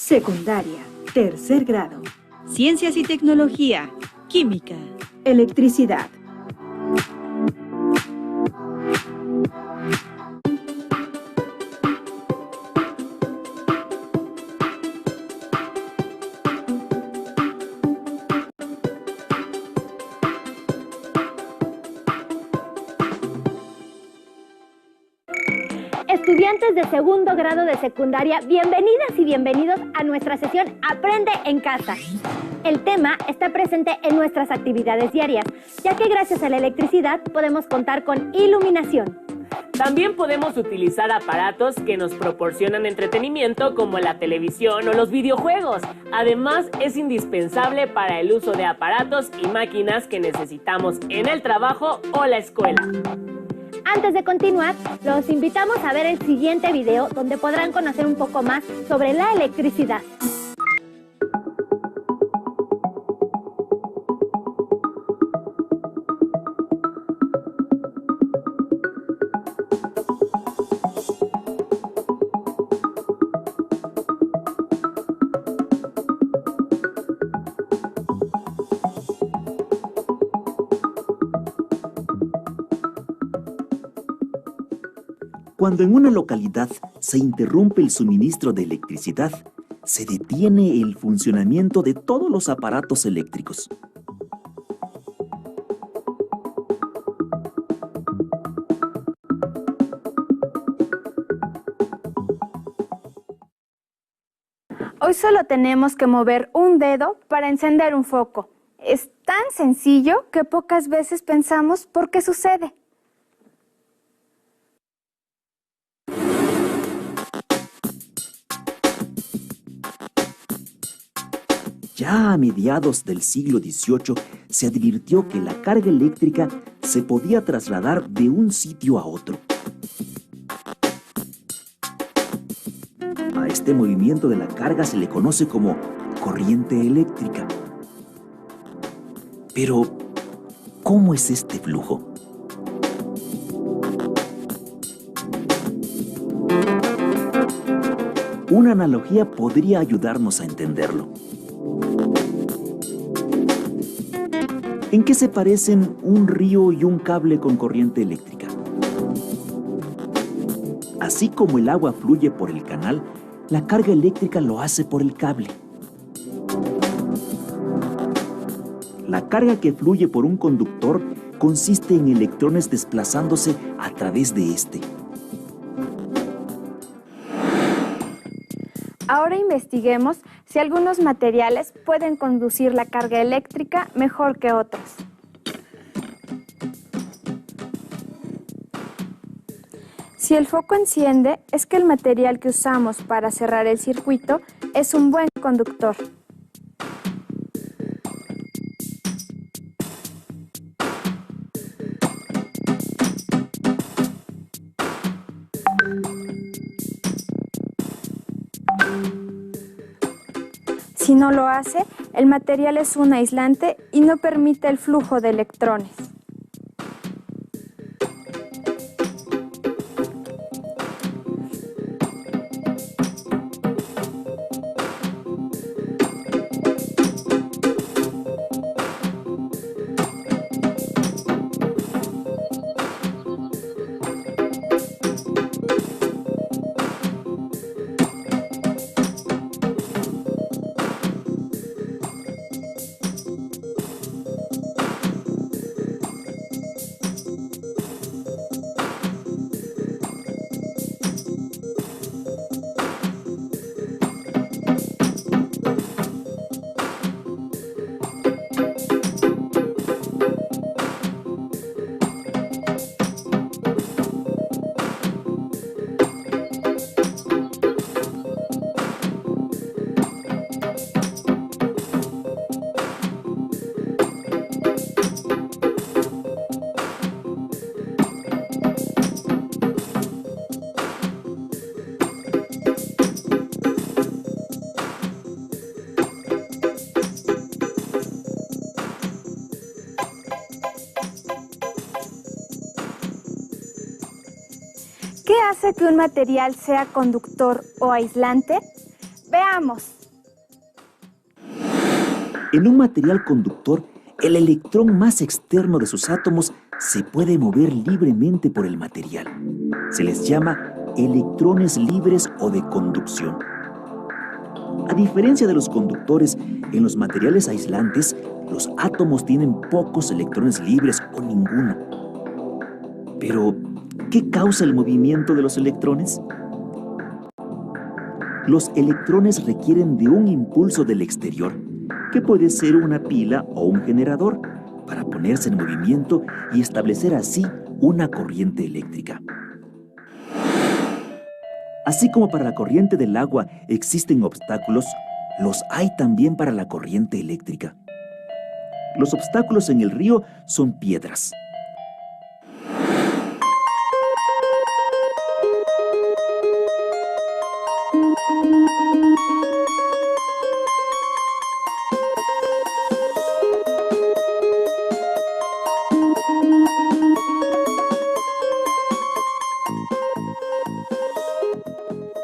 Secundaria, tercer grado. Ciencias y tecnología, química, Electricidad. Estudiantes de segundo grado de secundaria, bienvenidas y bienvenidos a nuestra sesión Aprende en Casa. El tema está presente en nuestras actividades diarias, ya que gracias a la electricidad podemos contar con iluminación. También podemos utilizar aparatos que nos proporcionan entretenimiento como la televisión o los videojuegos. Además, es indispensable para el uso de aparatos y máquinas que necesitamos en el trabajo o la escuela. Antes de continuar, los invitamos a ver el siguiente video donde podrán conocer un poco más sobre la electricidad. Cuando en una localidad se interrumpe el suministro de electricidad, se detiene el funcionamiento de todos los aparatos eléctricos. Hoy solo tenemos que mover un dedo para encender un foco. Es tan sencillo que pocas veces pensamos por qué sucede. Ya a mediados del siglo XVIII se advirtió que la carga eléctrica se podía trasladar de un sitio a otro. A este movimiento de la carga se le conoce como corriente eléctrica. Pero, ¿cómo es este flujo? Una analogía podría ayudarnos a entenderlo. ¿En qué se parecen un río y un cable con corriente eléctrica? Así como el agua fluye por el canal, la carga eléctrica lo hace por el cable. La carga que fluye por un conductor consiste en electrones desplazándose a través de este. Ahora investiguemos si algunos materiales pueden conducir la carga eléctrica mejor que otros. Si el foco enciende, es que el material que usamos para cerrar el circuito es un buen conductor. Si no lo hace, el material es un aislante y no permite el flujo de electrones. ¿Qué hace que un material sea conductor o aislante? Veamos. En un material conductor, el electrón más externo de sus átomos se puede mover libremente por el material. Se les llama electrones libres o de conducción. A diferencia de los conductores, en los materiales aislantes, los átomos tienen pocos electrones libres o ninguno. Pero, ¿qué causa el movimiento de los electrones? Los electrones requieren de un impulso del exterior, que puede ser una pila o un generador, para ponerse en movimiento y establecer así una corriente eléctrica. Así como para la corriente del agua existen obstáculos, los hay también para la corriente eléctrica. Los obstáculos en el río son piedras.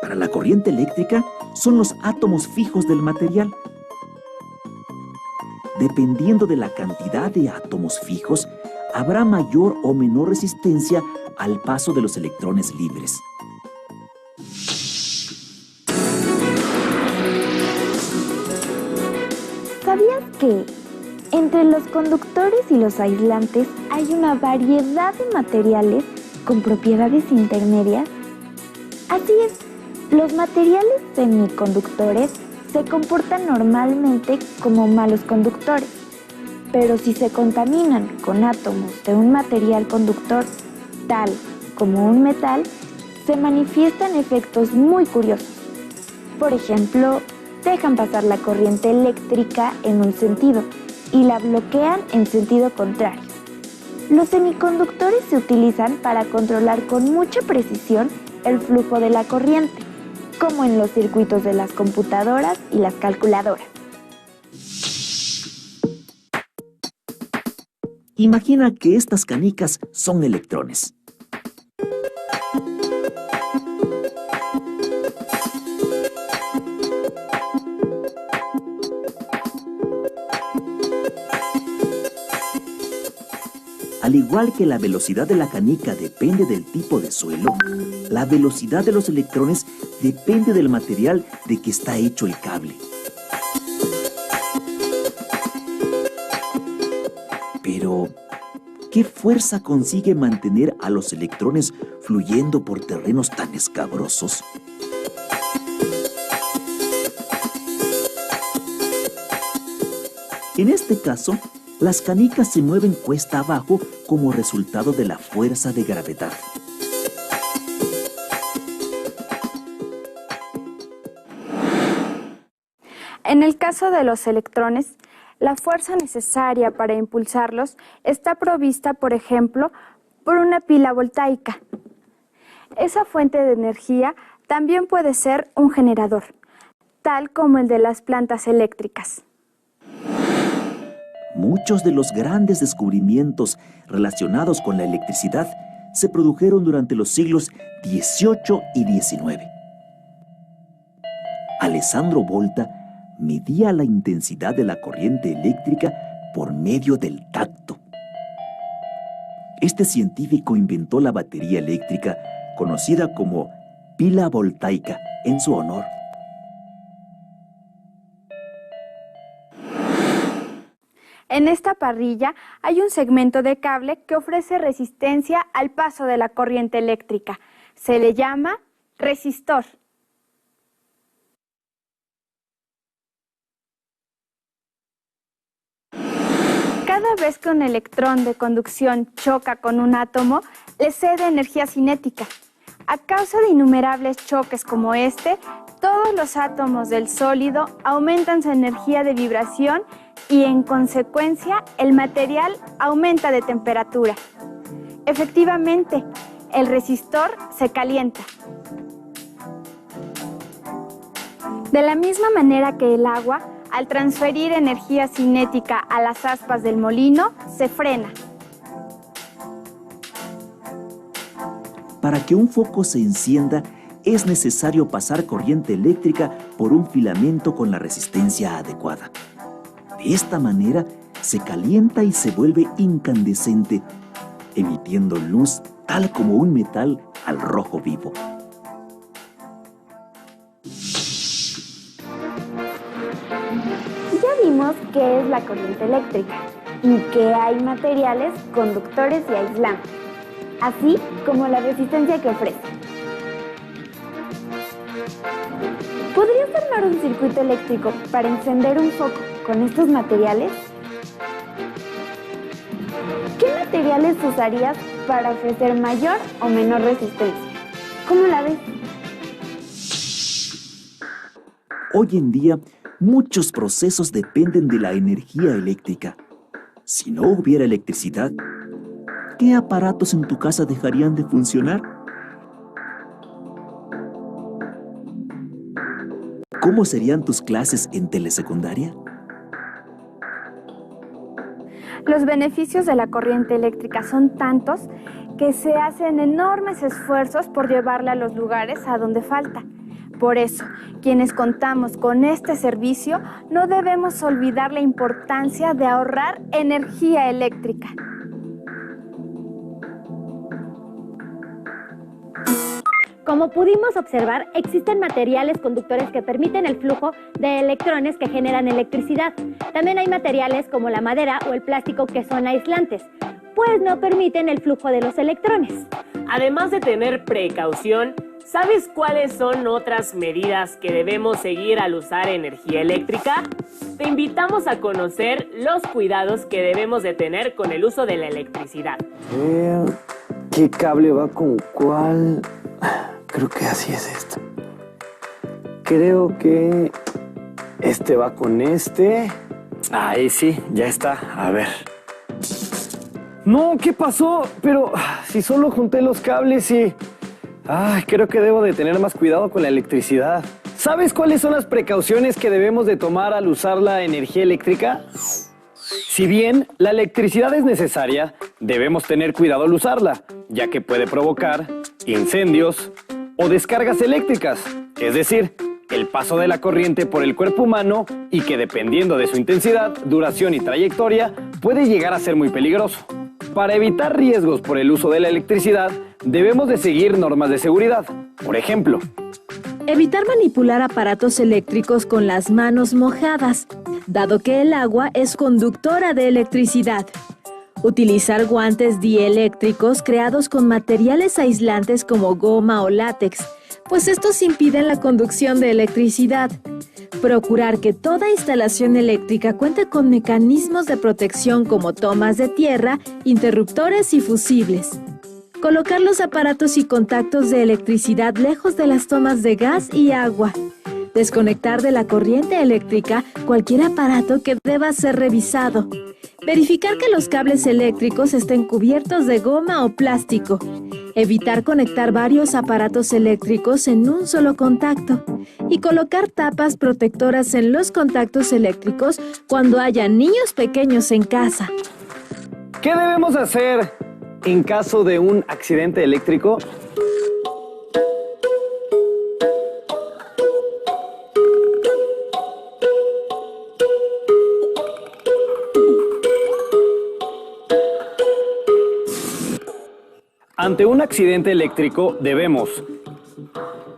Para la corriente eléctrica son los átomos fijos del material. Dependiendo de la cantidad de átomos fijos, habrá mayor o menor resistencia al paso de los electrones libres. ¿Sabías que entre los conductores y los aislantes hay una variedad de materiales con propiedades intermedias? Así es, los materiales semiconductores se comportan normalmente como malos conductores, pero si se contaminan con átomos de un material conductor, tal como un metal, se manifiestan efectos muy curiosos. Por ejemplo, dejan pasar la corriente eléctrica en un sentido y la bloquean en sentido contrario. Los semiconductores se utilizan para controlar con mucha precisión el flujo de la corriente, como en los circuitos de las computadoras y las calculadoras. Imagina que estas canicas son electrones. Al igual que la velocidad de la canica depende del tipo de suelo, la velocidad de los electrones depende del material de que está hecho el cable. Pero, ¿qué fuerza consigue mantener a los electrones fluyendo por terrenos tan escabrosos? En este caso, las canicas se mueven cuesta abajo como resultado de la fuerza de gravedad. En el caso de los electrones, la fuerza necesaria para impulsarlos está provista, por ejemplo, por una pila voltaica. Esa fuente de energía también puede ser un generador, tal como el de las plantas eléctricas. Muchos de los grandes descubrimientos relacionados con la electricidad se produjeron durante los siglos XVIII y XIX. Alessandro Volta medía la intensidad de la corriente eléctrica por medio del tacto. Este científico inventó la batería eléctrica, conocida como pila voltaica, en su honor. En esta parrilla hay un segmento de cable que ofrece resistencia al paso de la corriente eléctrica. Se le llama resistor. Cada vez que un electrón de conducción choca con un átomo, le cede energía cinética. A causa de innumerables choques como este, todos los átomos del sólido aumentan su energía de vibración y, en consecuencia, el material aumenta de temperatura. Efectivamente, el resistor se calienta. De la misma manera que el agua, al transferir energía cinética a las aspas del molino, se frena. Para que un foco se encienda, es necesario pasar corriente eléctrica por un filamento con la resistencia adecuada. De esta manera, se calienta y se vuelve incandescente, emitiendo luz tal como un metal al rojo vivo. Ya vimos qué es la corriente eléctrica y que hay materiales conductores y aislantes, así como la resistencia que ofrece. ¿Podrías armar un circuito eléctrico para encender un foco con estos materiales? ¿Qué materiales usarías para ofrecer mayor o menor resistencia? ¿Cómo la ves? Hoy en día, muchos procesos dependen de la energía eléctrica. Si no hubiera electricidad, ¿qué aparatos en tu casa dejarían de funcionar? ¿Cómo serían tus clases en telesecundaria? Los beneficios de la corriente eléctrica son tantos que se hacen enormes esfuerzos por llevarla a los lugares a donde falta. Por eso, quienes contamos con este servicio, no debemos olvidar la importancia de ahorrar energía eléctrica. Como pudimos observar, existen materiales conductores que permiten el flujo de electrones que generan electricidad. También hay materiales como la madera o el plástico que son aislantes, pues no permiten el flujo de los electrones. Además de tener precaución, ¿sabes cuáles son otras medidas que debemos seguir al usar energía eléctrica? Te invitamos a conocer los cuidados que debemos de tener con el uso de la electricidad. ¿Qué cable va con cuál? Creo que así es esto. Creo que este va con este. Ahí sí, ya está. A ver. No, ¿qué pasó? Pero si solo junté los cables y... creo que debo de tener más cuidado con la electricidad. ¿Sabes cuáles son las precauciones que debemos de tomar al usar la energía eléctrica? Si bien la electricidad es necesaria, debemos tener cuidado al usarla, ya que puede provocar incendios o descargas eléctricas, es decir, el paso de la corriente por el cuerpo humano y que dependiendo de su intensidad, duración y trayectoria, puede llegar a ser muy peligroso. Para evitar riesgos por el uso de la electricidad, debemos de seguir normas de seguridad. Por ejemplo, Evitar manipular aparatos eléctricos con las manos mojadas, dado que el agua es conductora de electricidad. Utilizar guantes dieléctricos creados con materiales aislantes como goma o látex, pues estos impiden la conducción de electricidad. Procurar que toda instalación eléctrica cuente con mecanismos de protección como tomas de tierra, interruptores y fusibles. Colocar los aparatos y contactos de electricidad lejos de las tomas de gas y agua. Desconectar de la corriente eléctrica cualquier aparato que deba ser revisado. Verificar que los cables eléctricos estén cubiertos de goma o plástico. Evitar conectar varios aparatos eléctricos en un solo contacto. Y colocar tapas protectoras en los contactos eléctricos cuando haya niños pequeños en casa. ¿qué debemos hacer en caso de un accidente eléctrico? Ante un accidente eléctrico debemos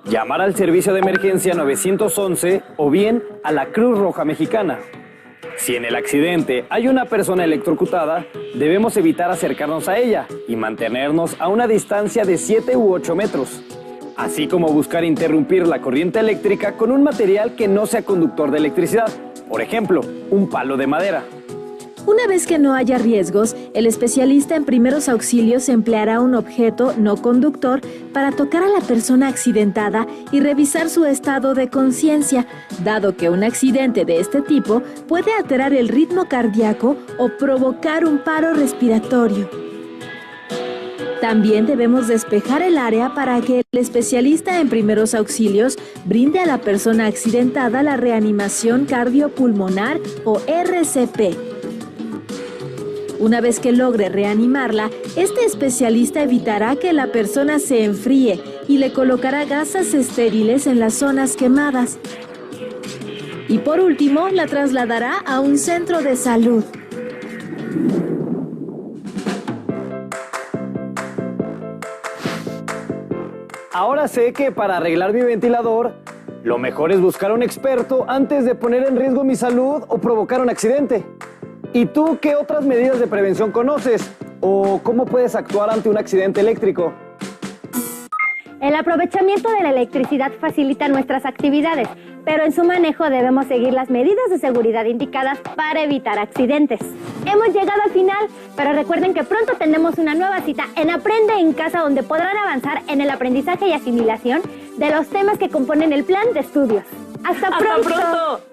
llamar al servicio de emergencia 911 o bien a la Cruz Roja Mexicana. Si en el accidente hay una persona electrocutada, debemos evitar acercarnos a ella y mantenernos a una distancia de 7 u 8 metros, así como buscar interrumpir la corriente eléctrica con un material que no sea conductor de electricidad, por ejemplo, un palo de madera. Una vez que no haya riesgos, el especialista en primeros auxilios empleará un objeto no conductor para tocar a la persona accidentada y revisar su estado de conciencia, dado que un accidente de este tipo puede alterar el ritmo cardíaco o provocar un paro respiratorio. También debemos despejar el área para que el especialista en primeros auxilios brinde a la persona accidentada la reanimación cardiopulmonar o RCP. Una vez que logre reanimarla, este especialista evitará que la persona se enfríe y le colocará gasas estériles en las zonas quemadas. Y por último, la trasladará a un centro de salud. Ahora sé que para arreglar mi ventilador, lo mejor es buscar a un experto antes de poner en riesgo mi salud o provocar un accidente. ¿Y tú qué otras medidas de prevención conoces? ¿O cómo puedes actuar ante un accidente eléctrico? El aprovechamiento de la electricidad facilita nuestras actividades, pero en su manejo debemos seguir las medidas de seguridad indicadas para evitar accidentes. Hemos llegado al final, pero recuerden que pronto tendremos una nueva cita en Aprende en Casa, donde podrán avanzar en el aprendizaje y asimilación de los temas que componen el plan de estudios. ¡Hasta pronto!